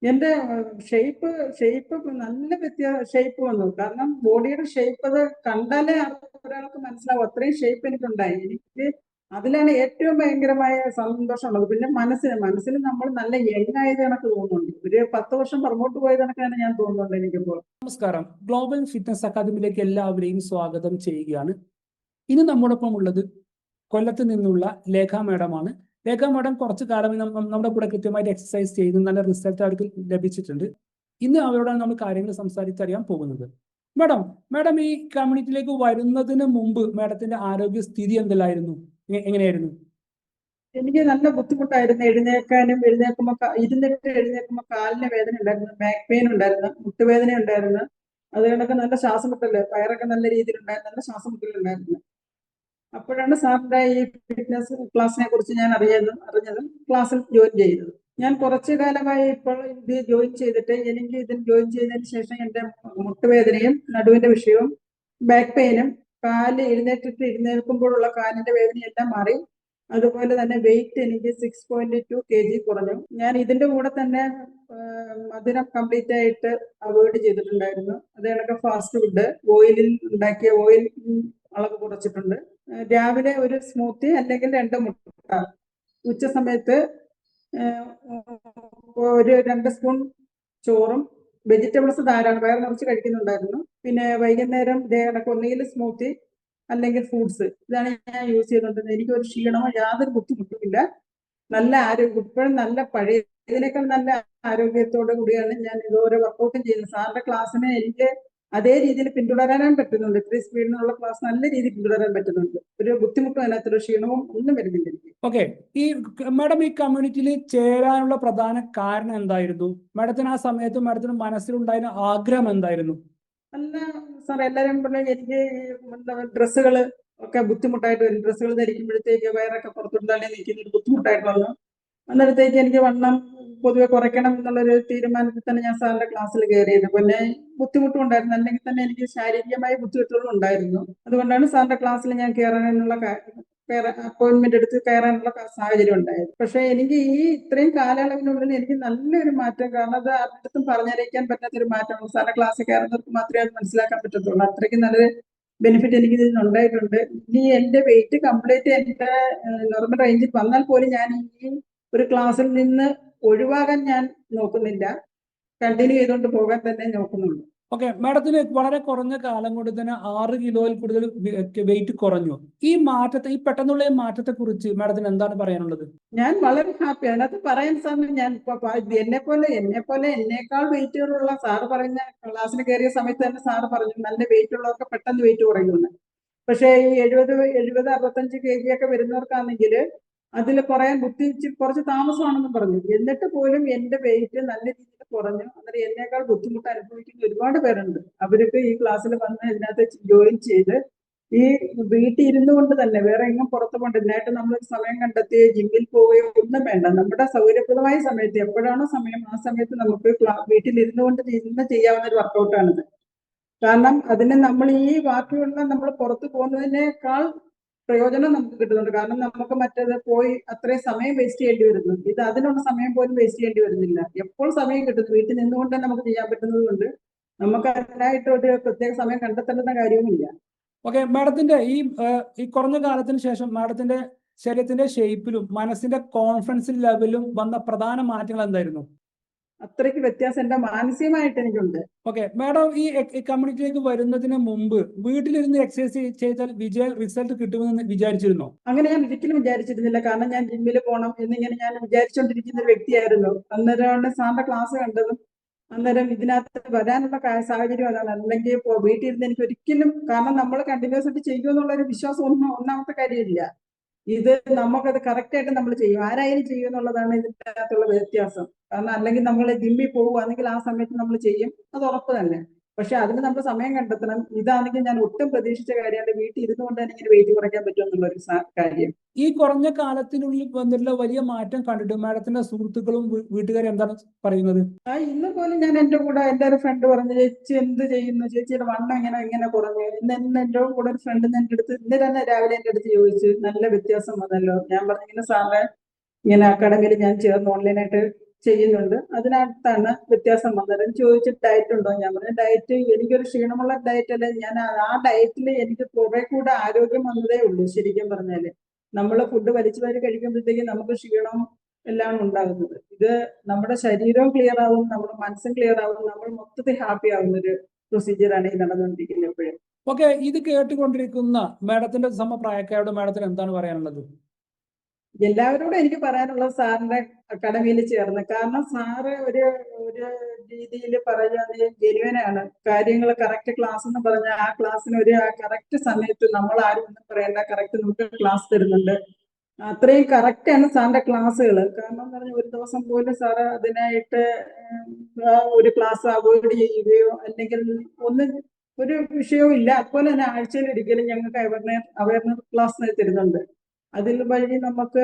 എന്റെ shape shape നല്ല shape വന്നു. കാരണം ബോഡിയുടെ ഷേപ്പ് അത് കണ്ടാലേ ഒരാൾക്ക് മനസ്സിലാവും. അത്രയും ഷേപ്പ് എനിക്കുണ്ടായി. എനിക്ക് അതിലാണ് ഏറ്റവും ഭയങ്കരമായ സന്തോഷമുള്ളത്. പിന്നെ മനസ്സിന് നമ്മൾ നല്ല യങ് ആയത് കണക്ക് തോന്നുന്നുണ്ട്. ഒരു 10 വർഷം പുറകോട്ട് പോയത് കണക്കാണ് ഞാൻ തോന്നുന്നുണ്ട് എനിക്കിപ്പോൾ. നമസ്കാരം, ഗ്ലോബൽ ഫിറ്റ്നസ് അക്കാദമിയിലേക്ക് എല്ലാവരെയും സ്വാഗതം ചെയ്യുകയാണ്. ഇന്ന് നമ്മോടൊപ്പം ഉള്ളത് കൊല്ലത്ത് നിന്നുള്ള ലേഖ മാഡമാണ്. ലേഖ മാഡം കുറച്ചു കാലം നമ്മുടെ കൂടെ കൃത്യമായിട്ട് എക്സസൈസ് ചെയ്ത് നല്ല റിസൾട്ട് അവർക്ക് ലഭിച്ചിട്ടുണ്ട്. ഇന്ന് അവരോടാണ് നമ്മൾ കാര്യങ്ങൾ സംസാരിച്ചറിയാൻ പോകുന്നത്. മാഡം ഈ കമ്മ്യൂണിറ്റിയിലേക്ക് വരുന്നതിന് മുമ്പ് മാഡത്തിന്റെ ആരോഗ്യസ്ഥിതി എന്തെല്ലായിരുന്നു, എങ്ങനെയായിരുന്നു? എനിക്ക് നല്ല ബുദ്ധിമുട്ടായിരുന്നു ഇരുന്നിട്ട് എഴുന്നേൽക്കുമ്പോ കാലിന് വേദന ഉണ്ടായിരുന്നു, ബാക്ക് പെയിൻ ഉണ്ടായിരുന്നു, മുട്ടുവേദന ഉണ്ടായിരുന്നു. അത് കണക്ക് നല്ല ശ്വാസം മുട്ടല്, വയറൊക്കെ നല്ല രീതിയിലുണ്ടായിരുന്നു, നല്ല ശ്വാസം മുട്ടലുണ്ടായിരുന്നു. അപ്പോഴാണ് സാറിന്റെ ഈ ഫിറ്റ്നസ് ക്ലാസ്സിനെ കുറിച്ച് ഞാൻ അറിഞ്ഞതും ക്ലാസ്സിൽ ജോയിൻ ചെയ്തത്. ഞാൻ കുറച്ചു കാലമായി ഇപ്പോൾ ഇത് ജോയിൻ ചെയ്തിട്ട് എനിക്ക് ഇതിൽ ജോയിൻ ചെയ്തതിന് ശേഷം എൻ്റെ മുട്ടുവേദനയും നടുവിന്റെ വിഷയവും ബാക്ക് പെയിനും കാല് എഴുന്നേൽക്കുമ്പോഴുള്ള കാലിന്റെ വേദനയും എല്ലാം മാറി. അതുപോലെ തന്നെ വെയിറ്റ് എനിക്ക് 6.2 kg കുറഞ്ഞു. ഞാൻ ഇതിന്റെ കൂടെ തന്നെ മധുരം കംപ്ലീറ്റ് ആയിട്ട് അവോയ്ഡ് ചെയ്തിട്ടുണ്ടായിരുന്നു. അത് കണക്ക് ഫാസ്റ്റ് ഫുഡ്, ഓയിലിൽ ഉണ്ടാക്കിയ ഓയിൽ അളവ് കുറച്ചിട്ടുണ്ട്. രാവിലെ ഒരു സ്മൂത്തി അല്ലെങ്കിൽ 2 മുട്ട, ഉച്ച സമയത്ത് ഒരു 2 സ്പൂൺ ചോറും വെജിറ്റബിൾസ് ധാരാളം വയർ നിറച്ച് കഴിക്കുന്നുണ്ടായിരുന്നു. പിന്നെ വൈകുന്നേരം ഇതേ കണക്ക് ഒന്നുകിൽ സ്മൂത്തി അല്ലെങ്കിൽ ഫ്രൂട്ട്സ്, ഇതാണ് ഞാൻ യൂസ് ചെയ്തുകൊണ്ടിരുന്നത്. എനിക്കൊരു ക്ഷീണമോ യാതൊരു ബുദ്ധിമുട്ടുമില്ല. നല്ല ആരോഗ്യം, ഇപ്പോഴും നല്ല പഴയതിനേക്കാൾ നല്ല ആരോഗ്യത്തോടു കൂടിയാണ് ഞാൻ ഇതുവരെ വർക്കൗട്ടും ചെയ്യുന്നത്. സാറിന്റെ ക്ലാസ്സിനെ എനിക്ക് അതേ രീതിയിൽ പിന്തുടരാൻ പറ്റുന്നുണ്ട്. ഇത്രയും സ്പീഡിനുള്ള ക്ലാസ് നല്ല രീതിയിൽ പിന്തുടരാൻ പറ്റുന്നുണ്ട്. ഒരു ബുദ്ധിമുട്ടും അതിനകത്തൊരു ക്ഷീണവും ഒന്നും വരുന്നില്ല എനിക്ക്. ഓക്കെ, മാഡം ഈ കമ്മ്യൂണിറ്റിയിൽ ചേരാനുള്ള പ്രധാന കാരണം എന്തായിരുന്നു? മാഡത്തിന് ആ സമയത്ത് മാഡത്തിന് മനസ്സിലുണ്ടായിരുന്ന ആഗ്രഹം എന്തായിരുന്നു? അല്ല സാർ, എല്ലാവരും പറഞ്ഞ എനിക്ക് ഡ്രസ്സുകൾ ഒക്കെ ബുദ്ധിമുട്ടായിട്ട് വരും. ഡ്രസ്സുകൾ ധരിക്കുമ്പോഴത്തേക്ക് വയറൊക്കെ പുറത്തുണ്ടാകേ നിൽക്കുന്ന ഒരു ബുദ്ധിമുട്ടായിട്ട് വന്നു. അന്നേരത്തേക്ക് എനിക്ക് വണ്ണം പൊതുവെ കുറയ്ക്കണം എന്നുള്ളൊരു തീരുമാനത്തിൽ തന്നെ ഞാൻ സാറിന്റെ ക്ലാസ്സിൽ കയറിയത്. പിന്നെ ബുദ്ധിമുട്ടും ഉണ്ടായിരുന്നു, അല്ലെങ്കിൽ തന്നെ എനിക്ക് ശാരീരികമായ ബുദ്ധിമുട്ടുകളും ഉണ്ടായിരുന്നു. അതുകൊണ്ടാണ് സാറിന്റെ ക്ലാസ്സിൽ ഞാൻ അപ്പോയിന്റ്മെന്റ് എടുത്ത് കയറാനുള്ള സാഹചര്യം ഉണ്ടായത്. പക്ഷെ എനിക്ക് ഈ ഇത്രയും കാലയളവിനുള്ളിൽ എനിക്ക് നല്ലൊരു മാറ്റം, കാരണം അത് ആർക്കും പറഞ്ഞറിയിക്കാൻ പറ്റാത്തൊരു മാറ്റമാണ്. സാറിന്റെ ക്ലാസ്സിൽ കയറുന്നവർക്ക് മാത്രമേ അത് മനസ്സിലാക്കാൻ പറ്റത്തുള്ളൂ. അത്രയ്ക്ക് നല്ലൊരു ബെനിഫിറ്റ് എനിക്ക് ഇതിൽ ഉണ്ടായിട്ടുണ്ട്. ഇനി എന്റെ വെയിറ്റ് കംപ്ലീറ്റ് എന്റെ നോർമൽ റേഞ്ചിൽ വന്നാൽ പോലും ഞാൻ ഈ ഒരു ക്ലാസ്സിൽ നിന്ന് ഒഴിവാകാൻ ഞാൻ നോക്കുന്നില്ല, കണ്ടിന്യൂ ചെയ്തുകൊണ്ട് പോകാൻ തന്നെ നോക്കുന്നുള്ളൂ. ഓക്കെ, മാഡത്തിന് വളരെ കുറഞ്ഞ കാലം കൊണ്ട് തന്നെ 6 കിലോയിൽ കൂടുതൽ വെയിറ്റ് കുറഞ്ഞു. ഈ പെട്ടെന്നുള്ള മാറ്റത്തെ കുറിച്ച് മാഡത്തിന് എന്താണ് പറയാനുള്ളത്? ഞാൻ വളരെ ഹാപ്പി. അതിനകത്ത് പറയാൻ സാറിന് ഞാൻ എന്നേക്കാൾ വെയിറ്റുകളുള്ള സാറ് പറഞ്ഞ ക്ലാസ്സിന് കയറിയ സമയത്ത് തന്നെ സാറ് പറഞ്ഞു നല്ല വെയിറ്റ് ഉള്ളവർക്ക് പെട്ടെന്ന് വെയിറ്റ് കുറയുമെന്ന്. പക്ഷേ ഈ 70-65 kg ഒക്കെ വരുന്നവർക്കാണെങ്കിൽ അതിൽ കുറയാൻ കുറച്ച് താമസമാണെന്നും പറഞ്ഞു. എന്നിട്ട് പോലും എന്റെ വെയിറ്റ് നല്ല രീതിയിൽ കുറഞ്ഞു. അന്നേരം എന്നേക്കാൾ ബുദ്ധിമുട്ട് അനുഭവിക്കുന്ന ഒരുപാട് പേരുണ്ട്. അവർക്ക് ഈ ക്ലാസ്സിൽ വന്ന് ഇതിനകത്ത് ജോയിൻ ചെയ്ത് ഈ വീട്ടിൽ ഇരുന്നു കൊണ്ട് തന്നെ, വേറെ എങ്ങും പുറത്തു കൊണ്ട് ഇതിനായിട്ട് നമ്മൾ സമയം കണ്ടെത്തി ജിമ്മിൽ പോവുകയോ ഒന്നും വേണ്ട. നമ്മുടെ സൗകര്യപ്രദമായ സമയത്ത് എപ്പോഴാണോ സമയം ആ സമയത്ത് നമുക്ക് വീട്ടിൽ ഇരുന്നു കൊണ്ട് ചെയ്യാവുന്ന ഒരു വർക്കൗട്ടാണിത്. കാരണം അതിന് നമ്മൾ ഈ ബാക്കിയുള്ള നമ്മൾ പുറത്തു പോകുന്നതിനേക്കാൾ പ്രയോജനം നമുക്ക് കിട്ടുന്നുണ്ട്. കാരണം നമുക്ക് മറ്റേത് പോയി അത്രയും സമയം വേസ്റ്റ് ചെയ്യേണ്ടി വരുന്നു. ഇത് അതിനുള്ള സമയം പോലും വേസ്റ്റ് ചെയ്യേണ്ടി വരുന്നില്ല. എപ്പോൾ സമയം കിട്ടുന്നു വീട്ടിൽ നിന്നുകൊണ്ട് തന്നെ നമുക്ക് ചെയ്യാൻ പറ്റുന്നത് കൊണ്ട് നമുക്ക് അതിനായിട്ട് ഒരു പ്രത്യേക സമയം കണ്ടെത്തേണ്ട കാര്യവുമില്ല. ഓക്കെ, മാഡത്തിന്റെ ഈ കുറഞ്ഞ കാലത്തിന് ശേഷം മാഡത്തിന്റെ ശരീരത്തിന്റെ ഷേപ്പിലും മനസ്സിന്റെ കോൺഫിഡൻസ് ലെവലും വന്ന പ്രധാന മാറ്റങ്ങൾ എന്തായിരുന്നു? അത്രയ്ക്ക് വ്യത്യാസം എന്റെ മാനസികമായിട്ട് എനിക്കുണ്ട്. ഓക്കെ, മാഡം ഈ കമ്മ്യൂണിറ്റിയിലേക്ക് വരുന്നതിന് മുമ്പ് വീട്ടിലിരുന്ന് എക്സസൈസ് ചെയ്താൽ റിസൾട്ട് കിട്ടുമെന്ന് വിചാരിച്ചിരുന്നോ? അങ്ങനെ ഞാൻ ഒരിക്കലും വിചാരിച്ചിരുന്നില്ല. കാരണം ഞാൻ ജിമ്മിൽ പോകണം എന്നിങ്ങനെ ഞാൻ വിചാരിച്ചുകൊണ്ടിരിക്കുന്ന ഒരു വ്യക്തിയായിരുന്നു. അന്നേരമാണ് സാറിന്റെ ക്ലാസ് കണ്ടതും അന്നേരം ഇതിനകത്ത് വരാനുള്ള സാഹചര്യം അതാണ്. അല്ലെങ്കിൽ വീട്ടിൽ ഇരുന്ന് എനിക്ക് ഒരിക്കലും, കാരണം നമ്മൾ കണ്ടിന്യൂസ് ആയിട്ട് ചെയ്യുമെന്നുള്ള ഒരു വിശ്വാസം ഒന്നാമത്തെ കാര്യമില്ല. ഇത് നമുക്കത് കറക്റ്റ് ആയിട്ട് നമ്മൾ ചെയ്യും, ആരായാലും ചെയ്യും എന്നുള്ളതാണ് ഇതിന്റെ അകത്തുള്ള വ്യത്യാസം. കാരണം അല്ലെങ്കിൽ നമ്മൾ ജിമ്മിൽ പോകുകയാണെങ്കിൽ ആ സമയത്ത് നമ്മൾ ചെയ്യും, അത് ഉറപ്പ് തന്നെ. പക്ഷെ അതിന് നമ്മൾ സമയം കണ്ടെത്തണം. ഇതാണെങ്കിൽ ഞാൻ ഒട്ടും പ്രതീക്ഷിച്ച കാര്യമാണ്, വീട്ടിൽ ഇരുന്നുകൊണ്ട് തന്നെ ഇങ്ങനെ വെയിറ്റ് കുറയ്ക്കാൻ പറ്റുമെന്നുള്ള ഒരു കാര്യം. ഈ കുറഞ്ഞ കാലത്തിനുള്ളിൽ വന്നിട്ടുള്ള വലിയ മാറ്റം കണ്ടിട്ട് മാഡത്തിന്റെ സുഹൃത്തുക്കളും വീട്ടുകാരും എന്താണ് പറയുന്നത്? ഇന്ന് പോലും ഞാൻ എന്റെ കൂടെ എന്റെ ഒരു ഫ്രണ്ട് പറഞ്ഞു, ചേച്ചി എന്ത് ചെയ്യുന്നു, ചേച്ചിയുടെ വണ്ണം ഇങ്ങനെ കുറഞ്ഞു. ഇന്ന് എന്റെ കൂടെ ഒരു ഫ്രണ്ട് എന്റെ അടുത്ത് ഇന്ന് തന്നെ രാവിലെ എന്റെ അടുത്ത് ചോദിച്ചു, നല്ല വ്യത്യാസം വന്നല്ലോ. ഞാൻ പറഞ്ഞു, ഇങ്ങനെ സാറിന് ഇങ്ങനെ അക്കാഡമിയിൽ ഞാൻ ചേർന്ന് ഓൺലൈനായിട്ട് ചെയ്യുന്നുണ്ട്. അതിനകത്താണ് വ്യത്യാസം വന്നത്. ചോദിച്ചു ഡയറ്റ് ഉണ്ടോ? ഞാൻ പറഞ്ഞു ഡയറ്റ് എനിക്കൊരു ക്ഷീണമുള്ള ഡയറ്റ് അല്ല, ഞാൻ ആ ഡയറ്റിൽ എനിക്ക് കുറെ കൂടെ ആരോഗ്യം വന്നതേ ഉള്ളൂ. ശരിക്കും പറഞ്ഞാല് നമ്മൾ ഫുഡ് വലിച്ചു വാരി കഴിക്കുമ്പോഴത്തേക്കും നമുക്ക് ക്ഷീണം എല്ലാം ഉണ്ടാകുന്നത്. ഇത് നമ്മുടെ ശരീരവും ക്ലിയർ ആവും, നമ്മുടെ മനസ്സും ക്ലിയർ ആവും, നമ്മൾ മൊത്തത്തിൽ ഹാപ്പി ആവുന്ന ഒരു പ്രൊസീജിയറാണ് ഈ നടന്നുകൊണ്ടിരിക്കുന്നത് എപ്പോഴും. ഓക്കെ, ഇത് കേട്ടുകൊണ്ടിരിക്കുന്ന മാഡത്തിന്റെ സമപ്രായക്കാരോട് മാഡത്തിന് എന്താണ് പറയാനുള്ളത്? എല്ലാവരോടും എനിക്ക് പറയാനുള്ളത് സാറിന്റെ അക്കാഡമിയിൽ ചേർന്ന്, കാരണം സാറ് ഒരു ഒരു രീതിയിൽ പറയുന്നത് ജെന്യുവനാണ്. കാര്യങ്ങൾ കറക്റ്റ് ക്ലാസ് എന്ന് പറഞ്ഞാൽ ആ ക്ലാസ്സിന് ഒരു കറക്റ്റ് സമയത്ത് നമ്മൾ ആരും ഒന്നും പറയേണ്ട, കറക്റ്റ് നമുക്ക് ക്ലാസ് തരുന്നുണ്ട്. അത്രയും കറക്റ്റ് ആണ് സാറിന്റെ ക്ലാസ്സുകൾ. കാരണം എന്ന് പറഞ്ഞാൽ ഒരു ദിവസം പോലും സാറ് അതിനായിട്ട് ഒരു ക്ലാസ് അവോയ്ഡ് ചെയ്യുകയോ അല്ലെങ്കിൽ ഒന്നും ഒരു വിഷയവും ഇല്ല. അതുപോലെ തന്നെ ആഴ്ചയിൽ ഒരിക്കലും ഞങ്ങൾക്ക് അവയർനെസ് ക്ലാസ് തരുന്നുണ്ട്. അതിൽ വഴി നമുക്ക്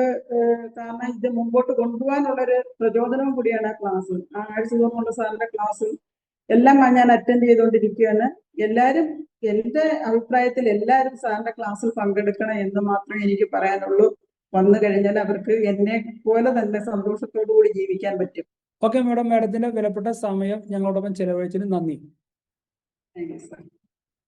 കാരണം ഇത് മുമ്പോട്ട് കൊണ്ടുപോകാനുള്ളൊരു പ്രചോദനവും കൂടിയാണ് ആ ക്ലാസ്. ആ ആഴ്ച തോറുമുള്ള സാറിന്റെ ക്ലാസ് എല്ലാം ഞാൻ അറ്റൻഡ് ചെയ്തുകൊണ്ടിരിക്കുകയാണ്. എല്ലാവരും, എന്റെ അഭിപ്രായത്തിൽ എല്ലാവരും സാറിന്റെ ക്ലാസ്സിൽ പങ്കെടുക്കണം എന്ന് മാത്രമേ എനിക്ക് പറയാനുള്ളൂ. വന്നു കഴിഞ്ഞാൽ അവർക്ക് എന്നെ പോലെ തന്നെ സന്തോഷത്തോടു കൂടി ജീവിക്കാൻ പറ്റും. ഓക്കെ മാഡം, മാഡത്തിന്റെ വിലപ്പെട്ട സമയം ഞങ്ങളോടൊപ്പം ചെലവഴിച്ചതിന് നന്ദി. Thank you sir.